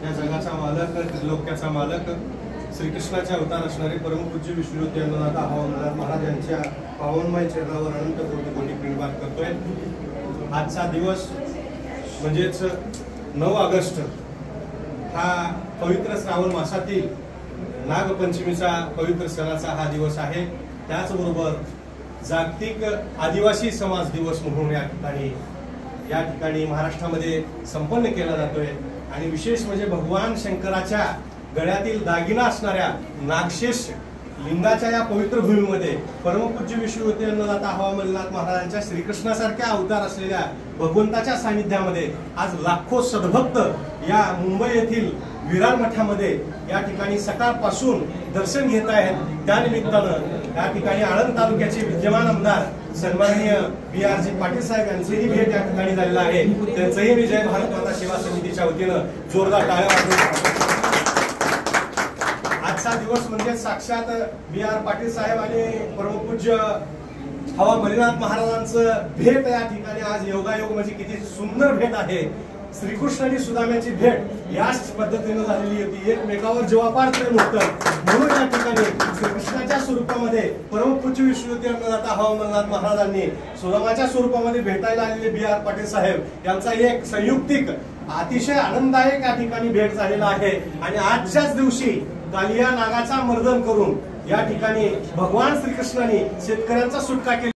या जगाचा मालक, त्रिलोक्याचा मालक, श्रीकृष्णाचे अवतार असणारे परमपूज्य विष्णुरूपी अन्नदाता हवामंडळ महाराज यांच्या पावनमय चरणावर अनंत कोटी कोटी प्रणिपात करतोय। आजचा दिवस म्हणजेच 9 ऑगस्ट हा पवित्र श्रावण मासातील नागपंचमीचा पवित्र सणाचा हा दिवस आहे। त्याचबरोबर जागतिक आदिवासी समाज दिवस म्हणून या ठिकाणी महाराष्ट्रामध्ये संपन्न केला जातोय। आणि विशेष म्हणजे भगवान शंकराच्या गळ्यातील दागिना असणाऱ्या नागशेष लिंगाच्या या पवित्र भूमीमध्ये परमपूज्य विष्णुरूपी अन्नदाता हवामंडळनाथ महाराजांच्या श्रीकृष्णासारख्या अवतार असलेल्या भगवंताच्या सानिध्यामध्ये आज लाखो सद्भक्त या मुंबई येथील विरार मठामध्ये या ठिकाणी सकाळपासून दर्शन घेत आहेत। त्यानिमित्तानं या ठिकाणी आळंद तालुक्याचे विद्यमान आमदार सन्माननीय BR पाटील साहेब यांचीही भेट या ठिकाणी झालेला आहे। त्यांचंही मी जय भारत माता सेवा समितीच्या वतीनं जोरदार टाळ्या वाजवतो। आजचा दिवस म्हणजे साक्षात BR पाटील साहेब आणि परमपूज्य हवामंडळनाथ महाराजांचं भेट या ठिकाणी आज योगायोग म्हणजे किती सुंदर भेट आहे। श्रीकृष्ण आणि सुदाम्याची भेट याच पद्धतीने झालेली होती, एकमेकावर जीवापाड प्रेम होतं। म्हणून या ठिकाणी श्रीकृष्णाच्या स्वरूपामध्ये परमपूज्य विष्णुरूपी अन्नदाता हवामंडळनाथ महाराजांनी सुदामाच्या स्वरूपामध्ये भेटायला आलेले BR पाटील साहेब यांचा एक संयुक्तिक अतिशय आनंददायक या ठिकाणी भेट झालेला आहे। आणि आजच्याच दिवशी कालिया नागाचा मर्दन करून या ठिकाणी भगवान श्रीकृष्णाने शेतकऱ्यांचा सुटका केला।